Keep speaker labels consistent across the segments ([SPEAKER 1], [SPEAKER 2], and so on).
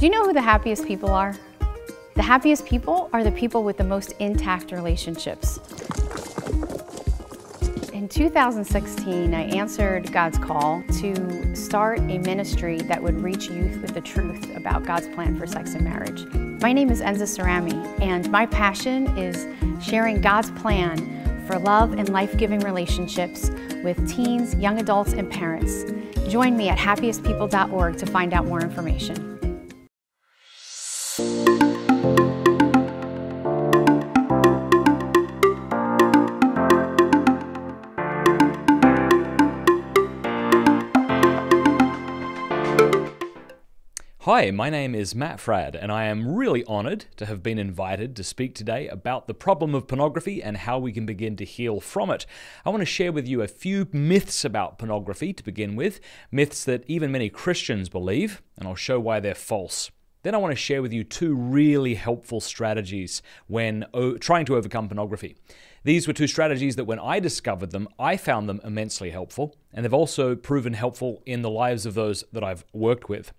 [SPEAKER 1] Do you know who the happiest people are? The happiest people are the people with the most intact relationships. In 2016, I answered God's call to start a ministry that would reach youth with the truth about God's plan for sex and marriage. My name is Enza Cerami, and my passion is sharing God's plan for love and life-giving relationships with teens, young adults, and parents. Join me at happiestpeople.org to find out more information.
[SPEAKER 2] Hi, my name is Matt Fradd, and I am really honored to have been invited to speak today about the problem of pornography and how we can begin to heal from it. I want to share with you a few myths about pornography to begin with, myths that even many Christians believe, and I'll show why they're false. Then I want to share with you two really helpful strategies when trying to overcome pornography. These were two strategies that when I discovered them, I found them immensely helpful, and they've also proven helpful in the lives of those that I've worked with.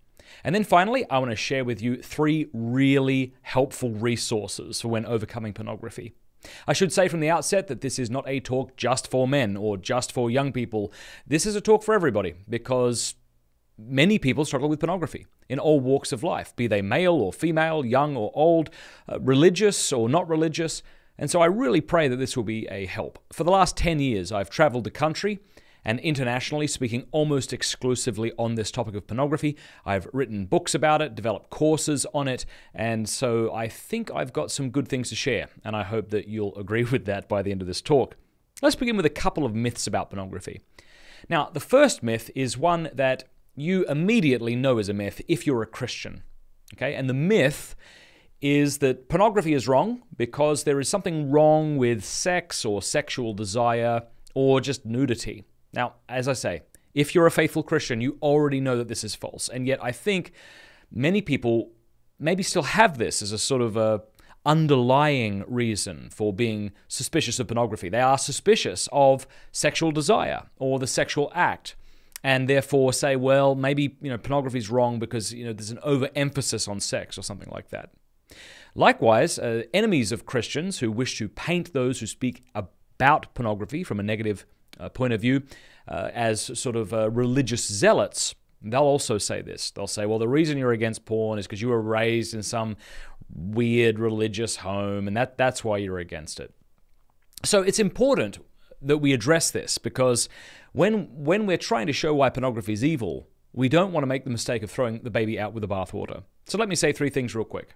[SPEAKER 2] And then finally, I want to share with you three really helpful resources for when overcoming pornography. I should say from the outset that this is not a talk just for men or just for young people. This is a talk for everybody because many people struggle with pornography in all walks of life, be they male or female, young or old, religious or not religious. And so I really pray that this will be a help. For the last 10 years, I've traveled the country and internationally speaking almost exclusively on this topic of pornography. I've written books about it, developed courses on it, and so I think I've got some good things to share, and I hope that you'll agree with that by the end of this talk. Let's begin with a couple of myths about pornography. Now, the first myth is one that you immediately know is a myth if you're a Christian, okay? And the myth is that pornography is wrong because there is something wrong with sex or sexual desire or just nudity. Now, as I say, if you're a faithful Christian, you already know that this is false. And yet I think many people maybe still have this as a sort of a underlying reason for being suspicious of pornography. They are suspicious of sexual desire or the sexual act, and therefore say, well, maybe pornography is wrong because there's an overemphasis on sex or something like that. Likewise, enemies of Christians who wish to paint those who speak about pornography from a negative point of view as sort of religious zealots, they'll also say this. They'll say, well, the reason you're against porn is because you were raised in some weird religious home, and that's why you're against it. So it's important that we address this because when we're trying to show why pornography is evil, we don't want to make the mistake of throwing the baby out with the bathwater. So let me say three things real quick.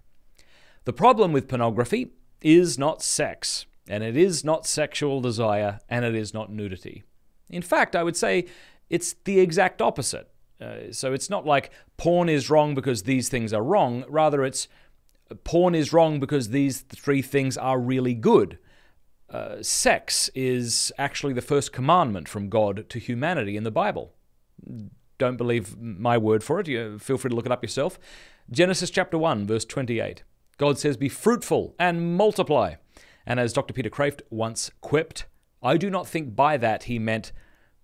[SPEAKER 2] The problem with pornography is not sex, and it is not sexual desire, and it is not nudity. In fact, I would say it's the exact opposite. So it's not like porn is wrong because these things are wrong. Rather, it's porn is wrong because these three things are really good. Sex is actually the first commandment from God to humanity in the Bible. Don't believe my word for it. Feel free to look it up yourself. Genesis chapter 1, verse 28. God says, "Be fruitful and multiply." And as Dr. Peter Kraft once quipped, I do not think by that he meant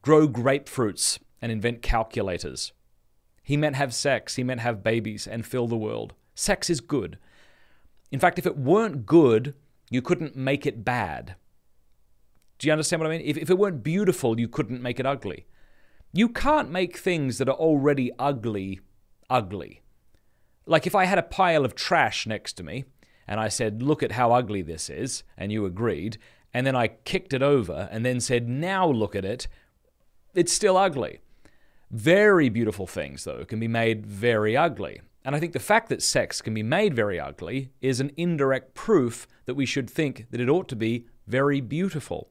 [SPEAKER 2] grow grapefruits and invent calculators. He meant have sex, he meant have babies and fill the world. Sex is good. In fact, if it weren't good, you couldn't make it bad. Do you understand what I mean? If it weren't beautiful, you couldn't make it ugly. You can't make things that are already ugly, ugly. Like if I had a pile of trash next to me, and I said, look at how ugly this is, and you agreed, and then I kicked it over and then said, now look at it, it's still ugly. Very beautiful things, though, can be made very ugly. And I think the fact that sex can be made very ugly is an indirect proof that we should think that it ought to be very beautiful.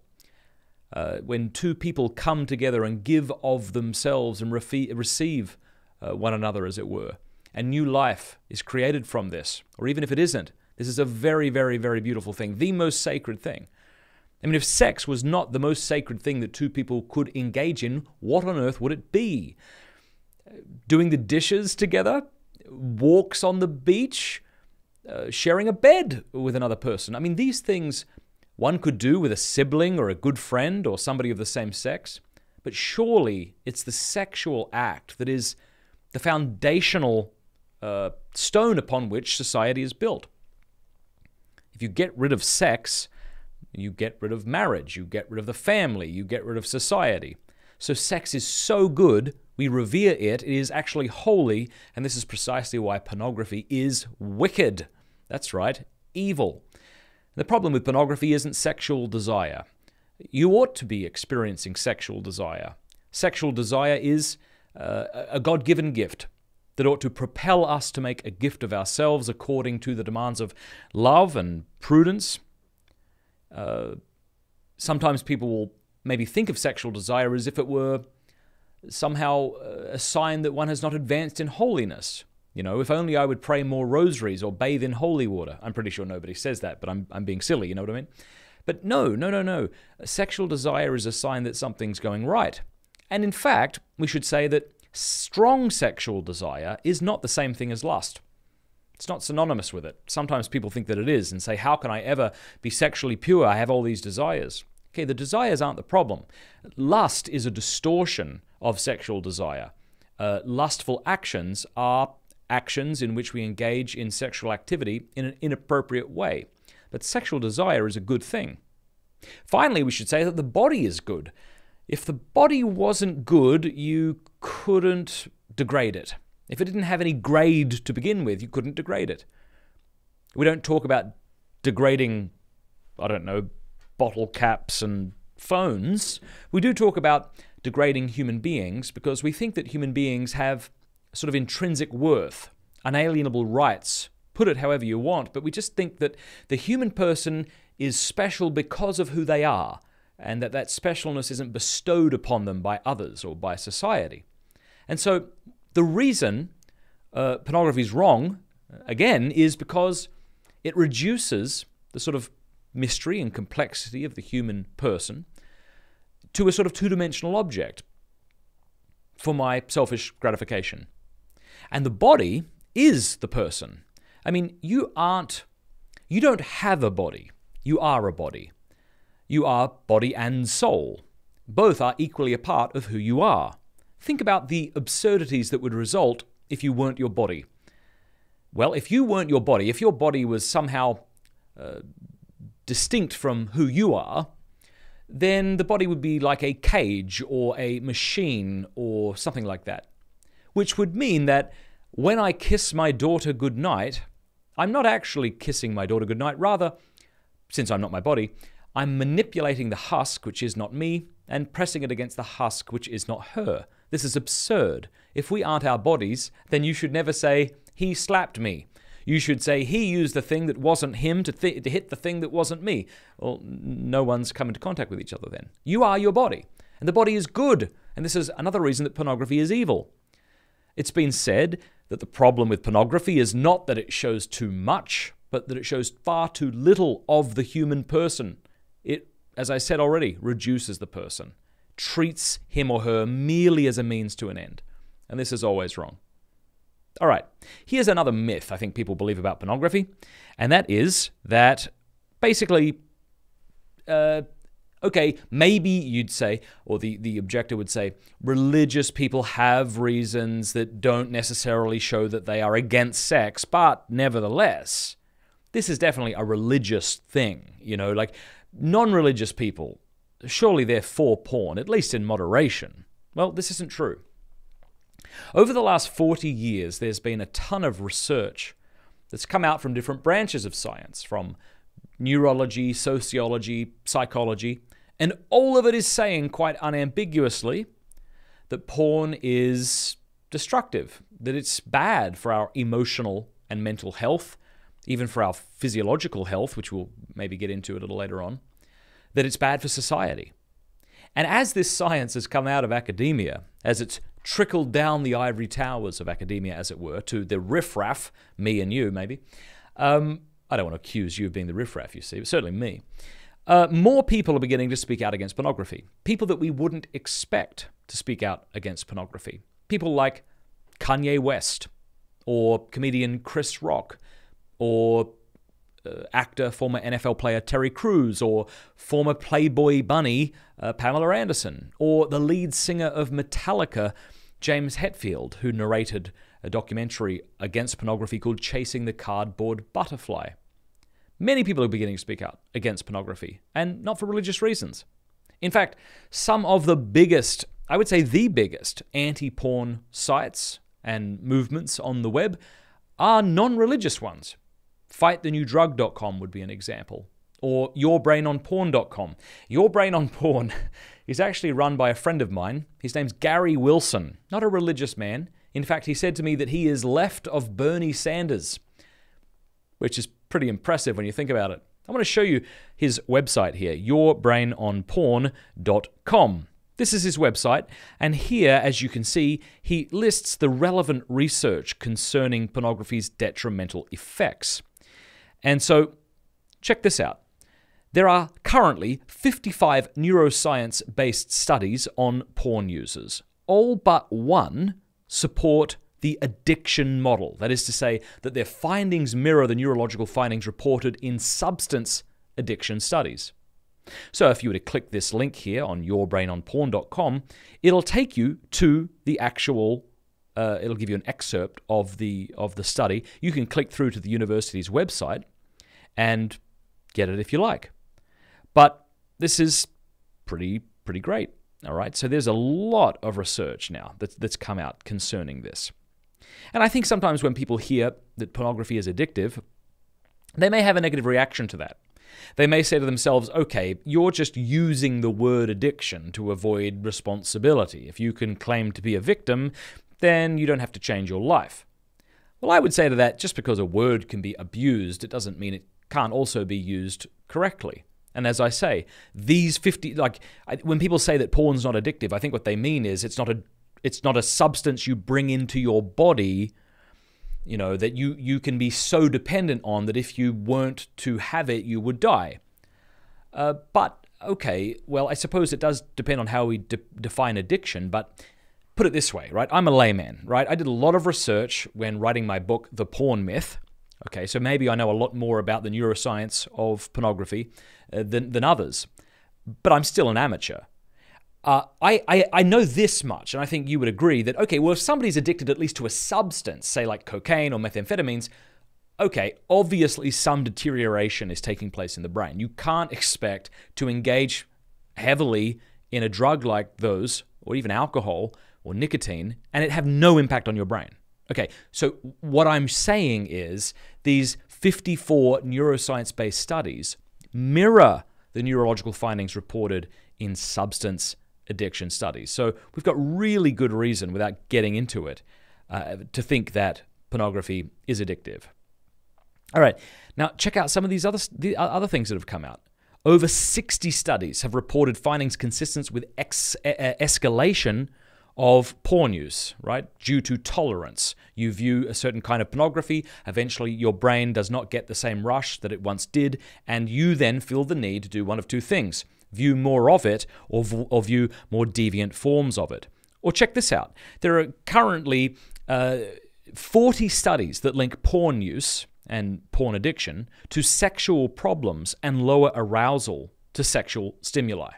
[SPEAKER 2] When two people come together and give of themselves and receive one another, as it were, and new life is created from this, or even if it isn't, this is a very, very, very beautiful thing, the most sacred thing. I mean, if sex was not the most sacred thing that two people could engage in, what on earth would it be? Doing the dishes together? Walks on the beach? Sharing a bed with another person? I mean, these things one could do with a sibling or a good friend or somebody of the same sex, but surely it's the sexual act that is the foundational stone upon which society is built. If you get rid of sex, you get rid of marriage, you get rid of the family, you get rid of society. So sex is so good, we revere it, it is actually holy, and this is precisely why pornography is wicked. That's right, evil. The problem with pornography isn't sexual desire. You ought to be experiencing sexual desire. Sexual desire is a God-given gift that ought to propel us to make a gift of ourselves according to the demands of love and prudence. Sometimes people will maybe think of sexual desire as if it were somehow a sign that one has not advanced in holiness. You know, if only I would pray more rosaries or bathe in holy water. I'm pretty sure nobody says that, but I'm being silly, you know what I mean? But no. Sexual desire is a sign that something's going right. And in fact, we should say that strong sexual desire is not the same thing as lust. It's not synonymous with it. Sometimes people think that it is and say, how can I ever be sexually pure? I have all these desires. Okay, the desires aren't the problem. Lust is a distortion of sexual desire. Lustful actions are actions in which we engage in sexual activity in an inappropriate way. But sexual desire is a good thing. Finally, we should say that the body is good. If the body wasn't good, you couldn't degrade it. If it didn't have any grade to begin with, you couldn't degrade it. We don't talk about degrading, I don't know, bottle caps and phones. We do talk about degrading human beings because we think that human beings have sort of intrinsic worth, unalienable rights. Put it however you want, but we just think that the human person is special because of who they are, and that specialness isn't bestowed upon them by others or by society. And so the reason pornography is wrong, again, is because it reduces the sort of mystery and complexity of the human person to a sort of two-dimensional object for my selfish gratification. And the body is the person. I mean, you don't have a body. You are a body. You are body and soul. Both are equally a part of who you are. Think about the absurdities that would result if you weren't your body. Well, if you weren't your body, if your body was somehow distinct from who you are, then the body would be like a cage or a machine or something like that. Which would mean that when I kiss my daughter goodnight, I'm not actually kissing my daughter goodnight. Rather, since I'm not my body, I'm manipulating the husk, which is not me, and pressing it against the husk, which is not her. This is absurd. If we aren't our bodies, then you should never say, he slapped me. You should say, he used the thing that wasn't him to hit the thing that wasn't me. Well, no one's come into contact with each other then. You are your body, and the body is good. And this is another reason that pornography is evil. It's been said that the problem with pornography is not that it shows too much, but that it shows far too little of the human person. It, as I said already, reduces the person, treats him or her merely as a means to an end. And this is always wrong. All right, here's another myth I think people believe about pornography, and that is that basically, okay, maybe you'd say, or the objector would say, religious people have reasons that don't necessarily show that they are against sex, but nevertheless, this is definitely a religious thing, you know, like non-religious people, surely they're for porn, at least in moderation. Well, this isn't true. Over the last 40 years, there's been a ton of research that's come out from different branches of science, from neurology, sociology, psychology, and all of it is saying quite unambiguously that porn is destructive, that it's bad for our emotional and mental health, even for our physiological health, which we'll maybe get into a little later on, that it's bad for society. And as this science has come out of academia, as it's trickled down the ivory towers of academia, as it were, to the riffraff, me and you maybe, I don't want to accuse you of being the riffraff, you see, but certainly me, more people are beginning to speak out against pornography. People that we wouldn't expect to speak out against pornography. People like Kanye West, or comedian Chris Rock, or actor, former NFL player Terry Crews, or former Playboy bunny Pamela Anderson, or the lead singer of Metallica, James Hetfield, who narrated a documentary against pornography called Chasing the Cardboard Butterfly. Many people are beginning to speak out against pornography, and not for religious reasons. In fact, some of the biggest, I would say the biggest, anti-porn sites and movements on the web are non-religious ones. FightTheNewDrug.com would be an example, or YourBrainOnPorn.com. Your Brain on Porn is actually run by a friend of mine. His name's Gary Wilson, not a religious man. In fact, he said to me that he is left of Bernie Sanders, which is pretty impressive when you think about it. I want to show you his website here, YourBrainOnPorn.com. This is his website, and here, as you can see, he lists the relevant research concerning pornography's detrimental effects. And so, check this out. There are currently 55 neuroscience-based studies on porn users. All but one support the addiction model. That is to say that their findings mirror the neurological findings reported in substance addiction studies. So if you were to click this link here on YourBrainOnPorn.com, it'll take you to the actual, it'll give you an excerpt of the study. You can click through to the university's website and get it if you like. But this is pretty great. All right, so there's a lot of research now that's come out concerning this. And I think sometimes when people hear that pornography is addictive, they may have a negative reaction to that. They may say to themselves, okay, you're just using the word addiction to avoid responsibility. If you can claim to be a victim, then you don't have to change your life. Well, I would say to that, just because a word can be abused, it doesn't mean it can't also be used correctly. And as I say, these 50, when people say that porn's not addictive, I think what they mean is it's not a substance you bring into your body, you know, that you can be so dependent on that if you weren't to have it, you would die. But, okay, well, I suppose it does depend on how we define addiction, but put it this way, right? I'm a layman, right? I did a lot of research when writing my book, The Porn Myth. Okay, so maybe I know a lot more about the neuroscience of pornography than others, but I'm still an amateur. I know this much, and I think you would agree that, okay, well, if somebody's addicted at least to a substance, say like cocaine or methamphetamines, okay, obviously some deterioration is taking place in the brain. You can't expect to engage heavily in a drug like those, or even alcohol or nicotine, and it have no impact on your brain. Okay, so what I'm saying is these 54 neuroscience-based studies mirror the neurological findings reported in substance addiction studies. So we've got really good reason, without getting into it, to think that pornography is addictive. All right, now check out some of these other things that have come out. Over 60 studies have reported findings consistent with escalation of porn use, right? Due to tolerance. You view a certain kind of pornography, eventually your brain does not get the same rush that it once did, and you then feel the need to do one of two things: view more of it, or view more deviant forms of it. Or check this out. There are currently 40 studies that link porn use and porn addiction to sexual problems and lower arousal to sexual stimuli.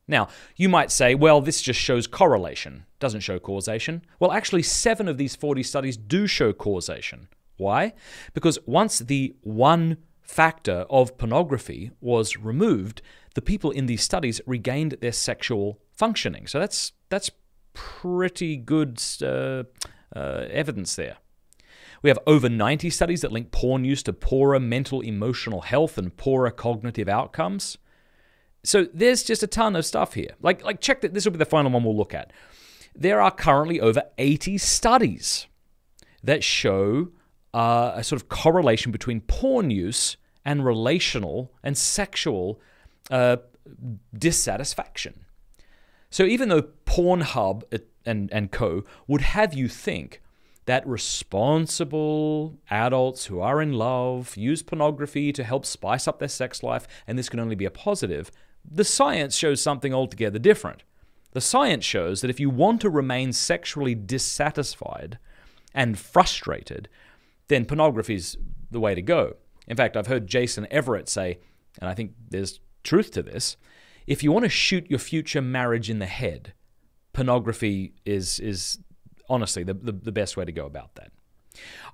[SPEAKER 2] Now, you might say, well, this just shows correlation, doesn't show causation. Well, actually, 7 of these 40 studies do show causation. Why? Because once the one factor of pornography was removed, the people in these studies regained their sexual functioning. So that's pretty good evidence there. We have over 90 studies that link porn use to poorer mental emotional health and poorer cognitive outcomes. So there's just a ton of stuff here. Like check that. This will be the final one we'll look at. There are currently over 80 studies that show a sort of correlation between porn use and relational and sexual dissatisfaction. So even though Pornhub and co. would have you think that responsible adults who are in love use pornography to help spice up their sex life, and this can only be a positive, the science shows something altogether different. The science shows that if you want to remain sexually dissatisfied and frustrated, then pornography is the way to go. In fact, I've heard Jason Everett say, and I think there's truth to this, if you want to shoot your future marriage in the head, pornography is honestly the best way to go about that.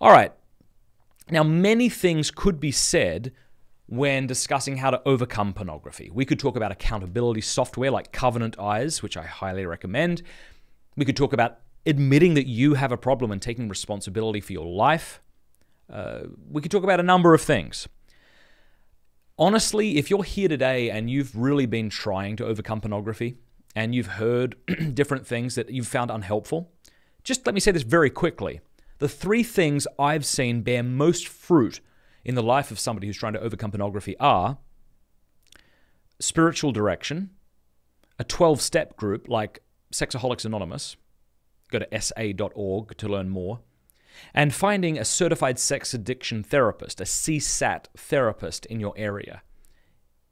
[SPEAKER 2] All right. Now, many things could be said when discussing how to overcome pornography. We could talk about accountability software like Covenant Eyes, which I highly recommend. We could talk about admitting that you have a problem and taking responsibility for your life. We could talk about a number of things. Honestly, if you're here today and you've really been trying to overcome pornography and you've heard different things that you've found unhelpful, just let me say this very quickly. The 3 things I've seen bear most fruit in the life of somebody who's trying to overcome pornography are spiritual direction, a 12-step group like Sexaholics Anonymous, go to sa.org to learn more, and finding a certified sex addiction therapist, a CSAT therapist in your area.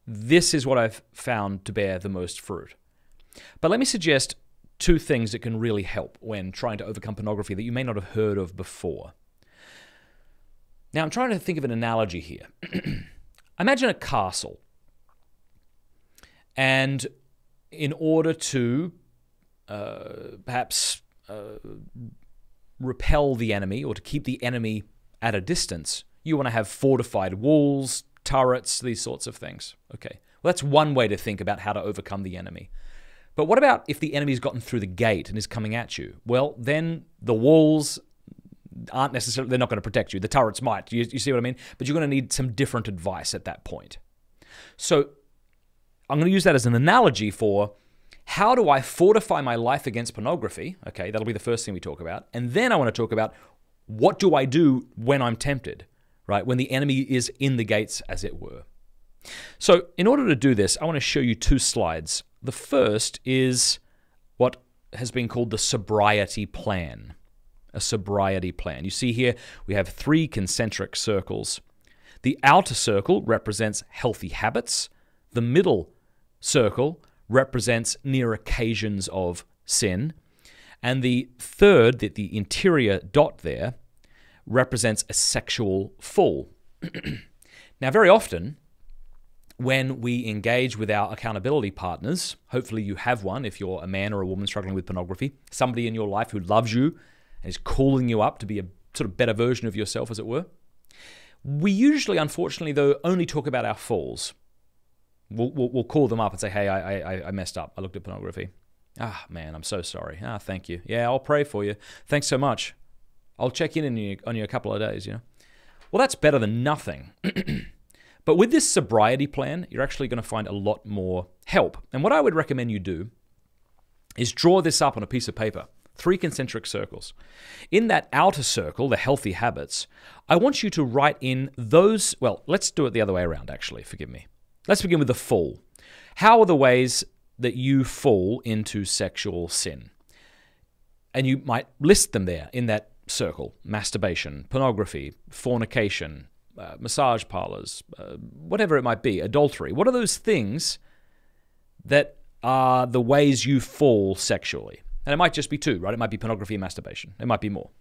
[SPEAKER 2] This is what I've found to bear the most fruit. But let me suggest 2 things that can really help when trying to overcome pornography that you may not have heard of before. Now, I'm trying to think of an analogy here. Imagine a castle. And in order to perhaps repel the enemy or to keep the enemy at a distance, you want to have fortified walls, turrets, these sorts of things. Okay, well, that's one way to think about how to overcome the enemy. But what about if the enemy's gotten through the gate and is coming at you? Well, then the walls aren't necessarily, they're not going to protect you. The turrets might, you see what I mean? But you're going to need some different advice at that point. So I'm going to use that as an analogy for how do I fortify my life against pornography? Okay, that'll be the first thing we talk about. And then I want to talk about what do I do when I'm tempted, right? When the enemy is in the gates, as it were. So in order to do this, I want to show you 2 slides. The first is what has been called the sobriety plan. A sobriety plan. You see here, we have 3 concentric circles. The outer circle represents healthy habits. The middle circle represents near occasions of sin. And the third, the interior dot there, represents a sexual fall. Now, very often, when we engage with our accountability partners, hopefully you have one if you're a man or a woman struggling with pornography, somebody in your life who loves you and is calling you up to be a sort of better version of yourself, as it were. We usually, unfortunately, though, only talk about our falls. We'll call them up and say, hey, I messed up. I looked at pornography. Ah, man, I'm so sorry. Ah, thank you. Yeah, I'll pray for you. Thanks so much. I'll check in on you a couple of days, you know. Well, that's better than nothing. But with this sobriety plan, you're actually going to find a lot more help. And what I would recommend you do is draw this up on a piece of paper, 3 concentric circles. In that outer circle, the healthy habits, I want you to write in those, well, let's do it the other way around, actually, forgive me. Let's begin with the fall. How are the ways that you fall into sexual sin? And you might list them there in that circle: masturbation, pornography, fornication, massage parlors, whatever it might be, adultery. What are those things that are the ways you fall sexually? And it might just be 2, right? It might be pornography and masturbation. It might be more.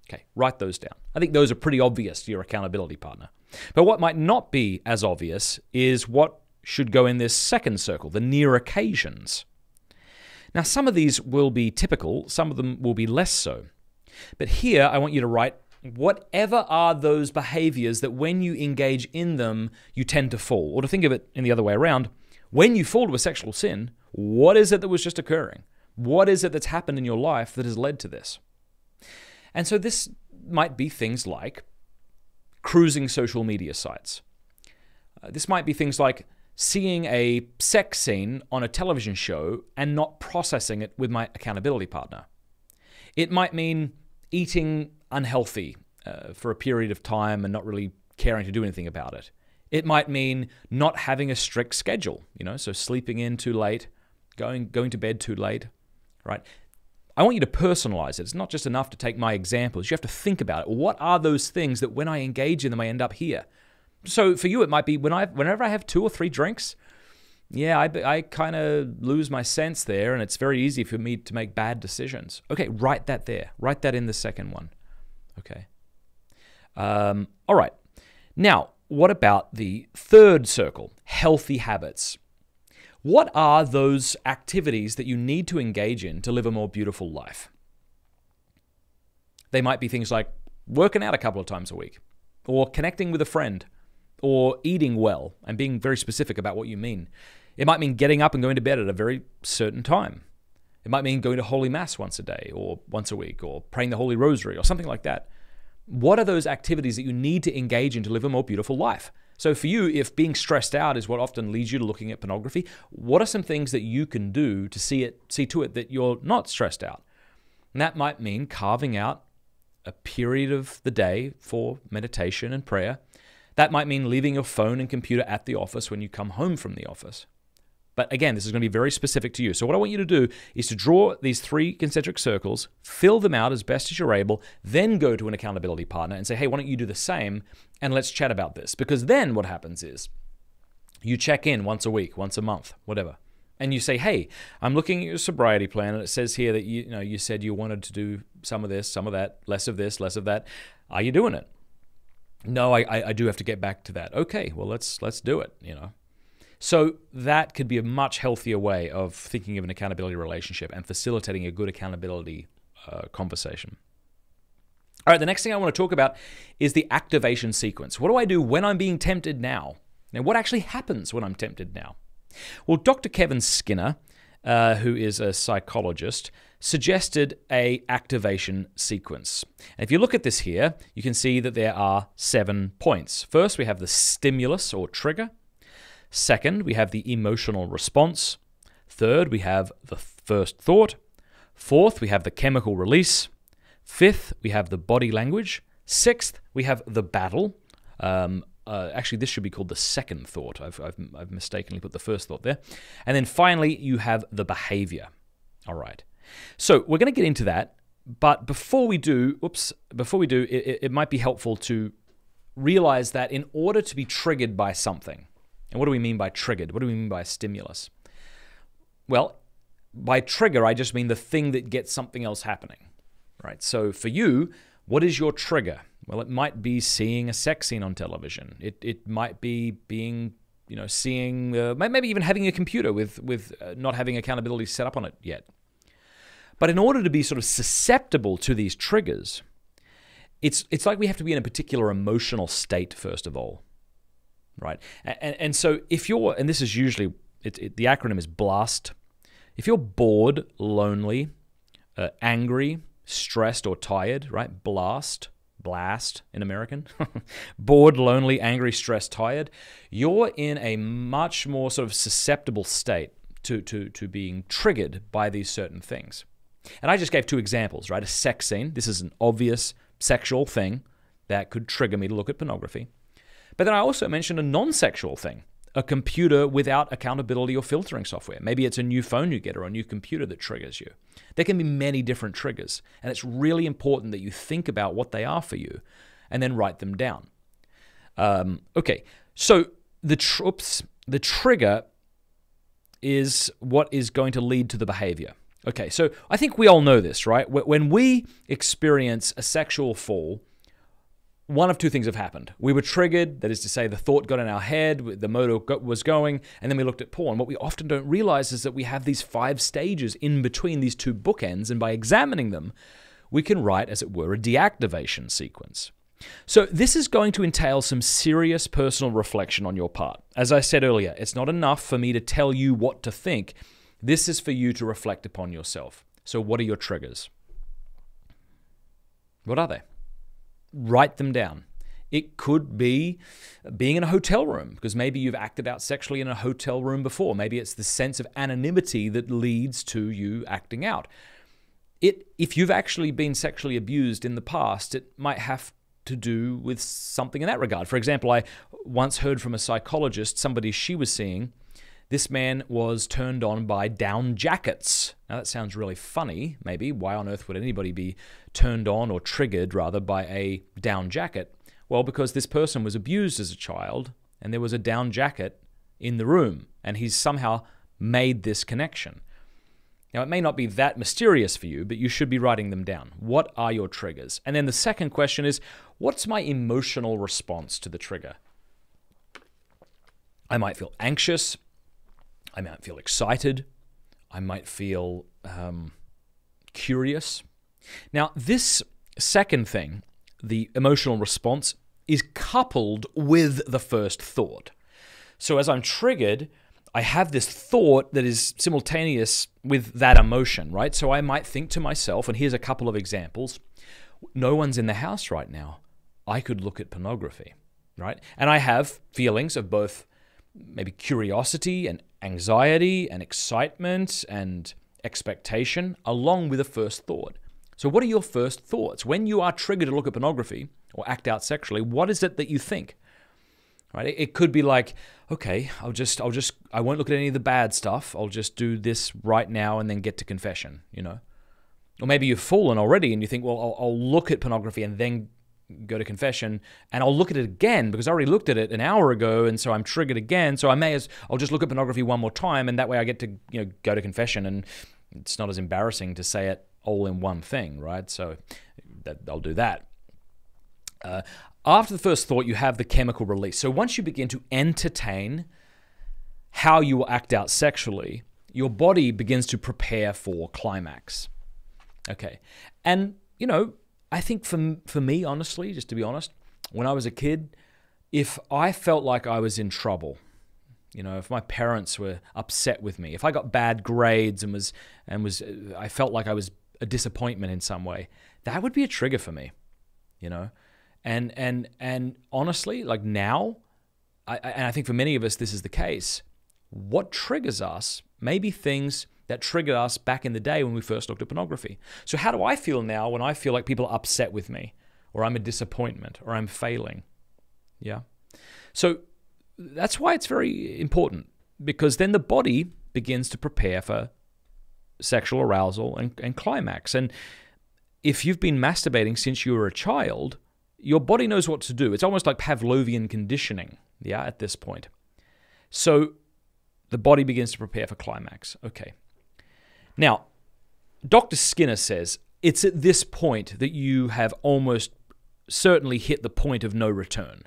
[SPEAKER 2] Okay, write those down. I think those are pretty obvious to your accountability partner. But what might not be as obvious is what should go in this second circle, the near occasions. Now, some of these will be typical, some of them will be less so. But here, I want you to write whatever are those behaviors that when you engage in them, you tend to fall. Or to think of it in the other way around, when you fall to a sexual sin, what is it that was just occurring? What is it that's happened in your life that has led to this? And so this might be things like cruising social media sites. This might be things like seeing a sex scene on a television show and not processing it with my accountability partner. It might mean eating unhealthy for a period of time and not really caring to do anything about it. It might mean not having a strict schedule, so sleeping in too late, going to bed too late, right? I want you to personalize it. It's not just enough to take my examples. You have to think about it. What are those things that when I engage in them, I end up here? So for you, it might be whenever I have 2 or 3 drinks, I kind of lose my sense there, and it's very easy for me to make bad decisions. Okay, write that there. Write that in the second one. Okay. All right. Now, what about the third circle, healthy habits? What are those activities that you need to engage in to live a more beautiful life? They might be things like working out a couple of times a week, or connecting with a friend, or eating well and being very specific about what you mean. It might mean getting up and going to bed at a very certain time. It might mean going to Holy Mass once a day or once a week, or praying the Holy Rosary or something like that. What are those activities that you need to engage in to live a more beautiful life? So for you, if being stressed out is what often leads you to looking at pornography, what are some things that you can do to see to it that you're not stressed out? And that might mean carving out a period of the day for meditation and prayer. That might mean leaving your phone and computer at the office when you come home from the office. But again, this is going to be very specific to you. So what I want you to do is to draw these 3 concentric circles, fill them out as best as you're able, then go to an accountability partner and say, hey, why don't you do the same, and let's chat about this. Because then what happens is you check in once a week, once a month, whatever. And you say, hey, I'm looking at your sobriety plan, and it says here that you said you wanted to do some of this, some of that, less of this, less of that. Are you doing it? No, I do have to get back to that. Okay, well, let's do it, So that could be a much healthier way of thinking of an accountability relationship and facilitating a good accountability conversation. All right, the next thing I want to talk about is the activation sequence. What do I do when I'm being tempted now? Now, what actually happens when I'm tempted now? Well, Dr. Kevin Skinner, who is a psychologist, suggested a activation sequence. And if you look at this here, you can see that there are 7 points. First, we have the stimulus or trigger. Second, we have the emotional response. Third, we have the first thought. Fourth, we have the chemical release. Fifth, we have the body language. Sixth, we have the battle. Actually, this should be called the second thought. I've mistakenly put the first thought there. And then finally, you have the behavior. All right. So we're going to get into that. But before we do, it might be helpful to realize that in order to be triggered by something, and what do we mean by triggered? What do we mean by stimulus? Well, by trigger, I just mean the thing that gets something else happening, right? So for you, what is your trigger? Well, it might be seeing a sex scene on television. It might be being, seeing, maybe even having a computer with not having accountability set up on it yet. But in order to be sort of susceptible to these triggers, it's like we have to be in a particular emotional state, first of all. Right, and so if you're, and this is usually, the acronym is BLAST. If you're bored, lonely, angry, stressed, or tired, right, blast in American, bored, lonely, angry, stressed, tired, you're in a much more sort of susceptible state to being triggered by these certain things. And I just gave 2 examples, right? A sex scene, this is an obvious sexual thing that could trigger me to look at pornography. But then I also mentioned a non-sexual thing, a computer without accountability or filtering software. Maybe it's a new phone you get or a new computer that triggers you. There can be many different triggers, and it's really important that you think about what they are for you and then write them down. Okay, so the trigger is what is going to lead to the behavior. Okay, so I think we all know this, right? When we experience a sexual fall, one of 2 things have happened. We were triggered, that is to say the thought got in our head, the motor was going, and then we looked at porn. What we often don't realize is that we have these 5 stages in between these 2 bookends, and by examining them, we can write, as it were, a deactivation sequence. So this is going to entail some serious personal reflection on your part. As I said earlier, it's not enough for me to tell you what to think. This is for you to reflect upon yourself. So what are your triggers? What are they? Write them down. It could be being in a hotel room, because maybe you've acted out sexually in a hotel room before. Maybe it's the sense of anonymity that leads to you acting out. If you've actually been sexually abused in the past, it might have to do with something in that regard. For example, I once heard from a psychologist, somebody she was seeing, this man was turned on by down jackets. Now that sounds really funny, maybe. Why on earth would anybody be turned on or triggered, rather, by a down jacket? Well, because this person was abused as a child and there was a down jacket in the room and he's somehow made this connection. Now, it may not be that mysterious for you, but you should be writing them down. What are your triggers? And then the second question is, what's my emotional response to the trigger? I might feel anxious. I might feel excited. I might feel curious. Now, this second thing, the emotional response is coupled with the first thought. So as I'm triggered, I have this thought that is simultaneous with that emotion, right? So I might think to myself, and here's a couple of examples, no one's in the house right now. I could look at pornography, right? And I have feelings of both maybe curiosity and anxiety and excitement and expectation along with a first thought. So what are your first thoughts? When you are triggered to look at pornography or act out sexually, what is it that you think? Right? It could be like, okay, I won't look at any of the bad stuff. I'll just do this right now and then get to confession, you know? Or maybe you've fallen already and you think, well, I'll look at pornography and then go to confession, and I'll look at it again because I already looked at it an hour ago, and so I'm triggered again. So I'll just look at pornography one more time, and that way I get to go to confession, and it's not as embarrassing to say it all in one thing, right? So I'll do that. After the first thought, you have the chemical release. So once you begin to entertain how you will act out sexually, your body begins to prepare for climax. Okay, and I think for me, honestly, just to be honest, when I was a kid, if I felt like I was in trouble, if my parents were upset with me, if I got bad grades I felt like I was a disappointment in some way, that would be a trigger for me, And honestly, like now, I think for many of us this is the case. What triggers us may be things that triggered us back in the day when we first looked at pornography. So how do I feel now when I feel like people are upset with me, or I'm a disappointment, or I'm failing? Yeah. So that's why it's very important, because then the body begins to prepare for sexual arousal and climax. And if you've been masturbating since you were a child, your body knows what to do. It's almost like Pavlovian conditioning, yeah, at this point. So the body begins to prepare for climax. Okay. Now, Dr. Skinner says it's at this point that you have almost certainly hit the point of no return.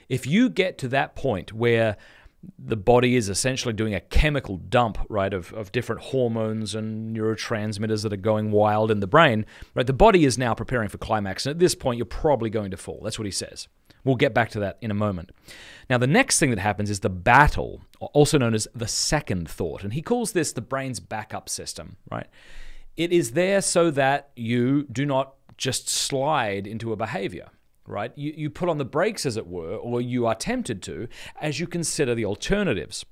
[SPEAKER 2] If you get to that point where the body is essentially doing a chemical dump, right, of different hormones and neurotransmitters that are going wild in the brain, right, the body is now preparing for climax. And at this point, you're probably going to fall. That's what he says. We'll get back to that in a moment. Now, the next thing that happens is the battle, also known as the second thought. And he calls this the brain's backup system, right? It is there so that you do not just slide into a behavior, right? You put on the brakes, as it were, or you are tempted to, as you consider the alternatives.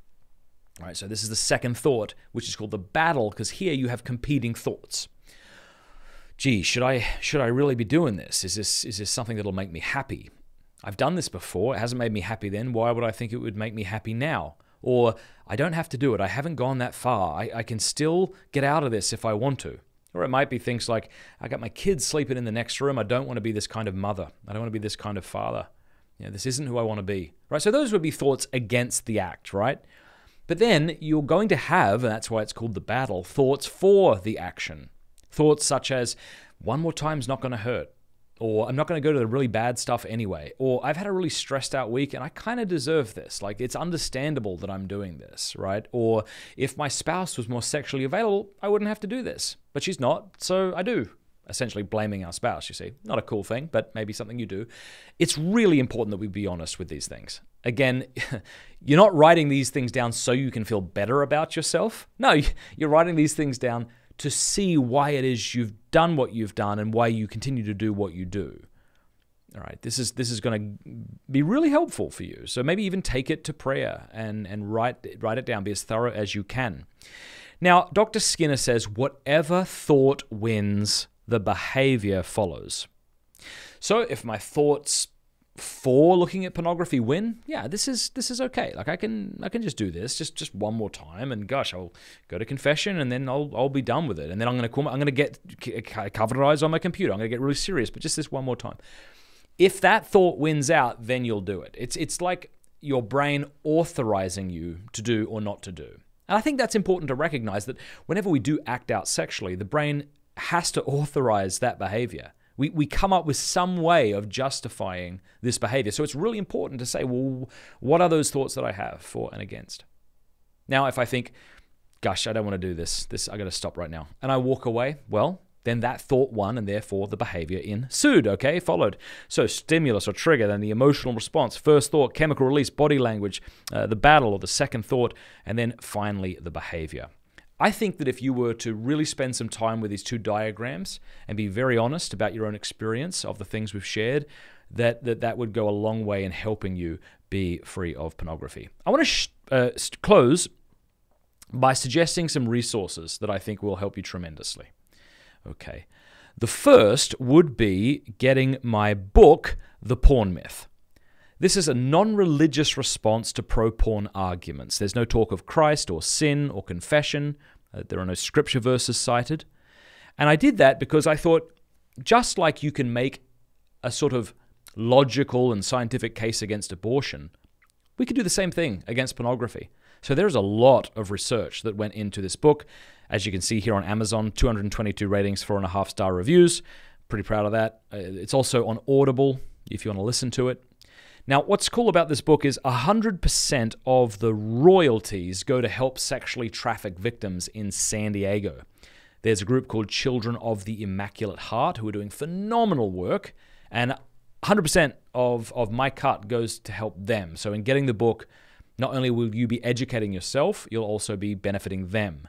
[SPEAKER 2] All right, so this is the second thought, which is called the battle, because here you have competing thoughts. Gee, should I really be doing this? Is this something that'll make me happy? I've done this before. It hasn't made me happy then. Why would I think it would make me happy now? Or I don't have to do it. I haven't gone that far. I can still get out of this if I want to. Or it might be things like, I got my kids sleeping in the next room. I don't want to be this kind of mother. I don't want to be this kind of father. This isn't who I want to be. Right? So those would be thoughts against the act, right? But then you're going to have, and that's why it's called the battle, thoughts for the action. Thoughts such as, one more time's not going to hurt. Or I'm not going to go to the really bad stuff anyway. Or I've had a really stressed out week and I kind of deserve this. Like, it's understandable that I'm doing this, right? Or if my spouse was more sexually available, I wouldn't have to do this. But she's not, so I do. Essentially blaming our spouse, you see. Not a cool thing, but maybe something you do. It's really important that we be honest with these things. Again, you're not writing these things down so you can feel better about yourself. No, you're writing these things down to see why it is you've done what you've done and why you continue to do what you do. All right, this is going to be really helpful for you. So maybe even take it to prayer and write it down. Be as thorough as you can. Now, Dr. Skinner says, whatever thought wins, the behavior follows. So if my thoughts for looking at pornography win, yeah, this is okay. Like I can just do this just one more time, and gosh, I'll go to confession, and then I'll be done with it. And then I'm gonna get covered eyes on my computer. I'm gonna get really serious, but just this one more time. If that thought wins out, then you'll do it. It's like your brain authorizing you to do or not to do. And I think that's important to recognize that whenever we do act out sexually, the brain has to authorize that behavior. We come up with some way of justifying this behavior. So it's really important to say, well, what are those thoughts that I have for and against? Now, if I think, gosh, I don't want to do this, I got to stop right now, and I walk away, well, then that thought won, and therefore the behavior ensued, okay, followed. So stimulus or trigger, then the emotional response, first thought, chemical release, body language, the battle or the second thought, and then finally the behavior. I think that if you were to really spend some time with these two diagrams and be very honest about your own experience of the things we've shared, that would go a long way in helping you be free of pornography. I want to close by suggesting some resources that I think will help you tremendously. Okay. The first would be getting my book, The Porn Myth. This is a non-religious response to pro-porn arguments. There's no talk of Christ or sin or confession. There are no scripture verses cited. And I did that because I thought, just like you can make a sort of logical and scientific case against abortion, we could do the same thing against pornography. So there's a lot of research that went into this book. As you can see here on Amazon, 222 ratings, 4.5-star reviews. Pretty proud of that. It's also on Audible if you want to listen to it. Now, what's cool about this book is 100% of the royalties go to help sexually trafficked victims in San Diego. There's a group called Children of the Immaculate Heart who are doing phenomenal work, and 100% of my cut goes to help them. So in getting the book, not only will you be educating yourself, you'll also be benefiting them.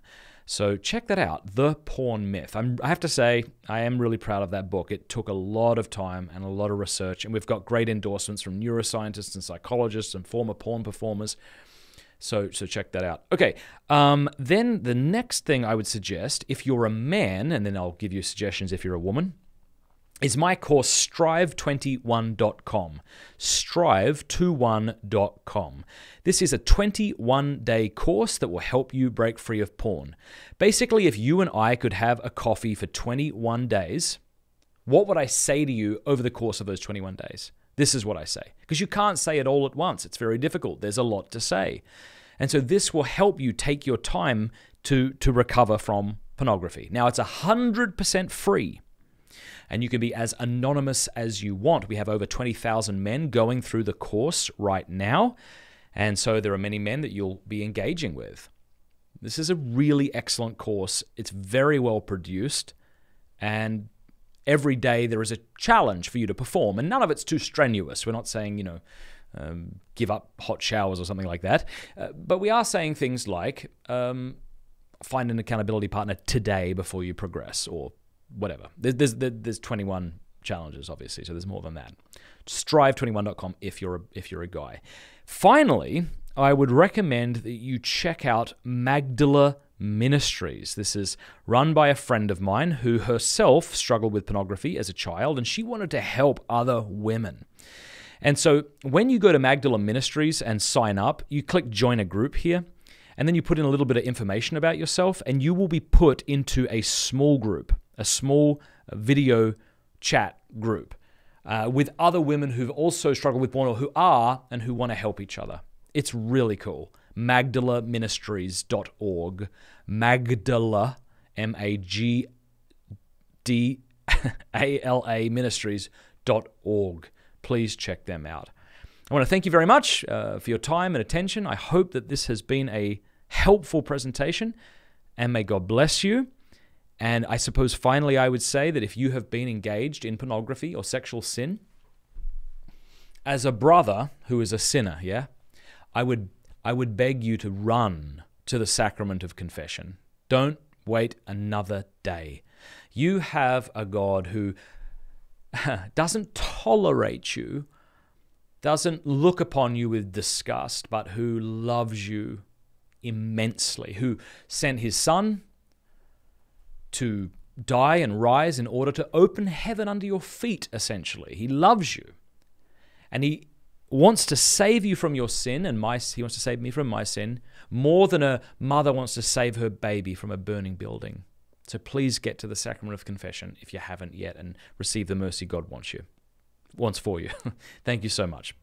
[SPEAKER 2] So check that out, The Porn Myth. I have to say, I am really proud of that book. It took a lot of time and a lot of research, and we've got great endorsements from neuroscientists and psychologists and former porn performers. So check that out. Okay, then the next thing I would suggest, if you're a man, and then I'll give you suggestions if you're a woman, is my course, strive21.com. Strive21.com. This is a 21-day course that will help you break free of porn. Basically, if you and I could have a coffee for 21 days, what would I say to you over the course of those 21 days? This is what I say. Because you can't say it all at once. It's very difficult. There's a lot to say. And so this will help you take your time to recover from pornography. Now, it's 100% free. And you can be as anonymous as you want. We have over 20,000 men going through the course right now. And so there are many men that you'll be engaging with. This is a really excellent course. It's very well produced. And every day there is a challenge for you to perform. And none of it's too strenuous. We're not saying, give up hot showers or something like that. But we are saying things like, find an accountability partner today before you progress, or whatever. There's 21 challenges, obviously, so there's more than that. Strive21.com if you're a guy. Finally, I would recommend that you check out Magdala Ministries. This is run by a friend of mine who herself struggled with pornography as a child, and she wanted to help other women. And so when you go to Magdala Ministries and sign up, you click join a group here, and then you put in a little bit of information about yourself, and you will be put into a small group, a small video chat group with other women who've also struggled with porn, or who are, and who want to help each other. It's really cool. MagdalaMinistries.org. Magdala, M-A-G-D-A-L-A Ministries.org. Please check them out. I want to thank you very much for your time and attention. I hope that this has been a helpful presentation, and may God bless you. And I suppose finally I would say that if you have been engaged in pornography or sexual sin, as a brother who is a sinner, I would beg you to run to the sacrament of confession. Don't wait another day. You have a God who doesn't tolerate you, doesn't look upon you with disgust, but who loves you immensely, who sent his Son to die and rise in order to open heaven under your feet, essentially. He loves you. And he wants to save you from your sin, and he wants to save me from my sin, more than a mother wants to save her baby from a burning building. So please get to the sacrament of confession if you haven't yet, and receive the mercy God wants for you. Thank you so much.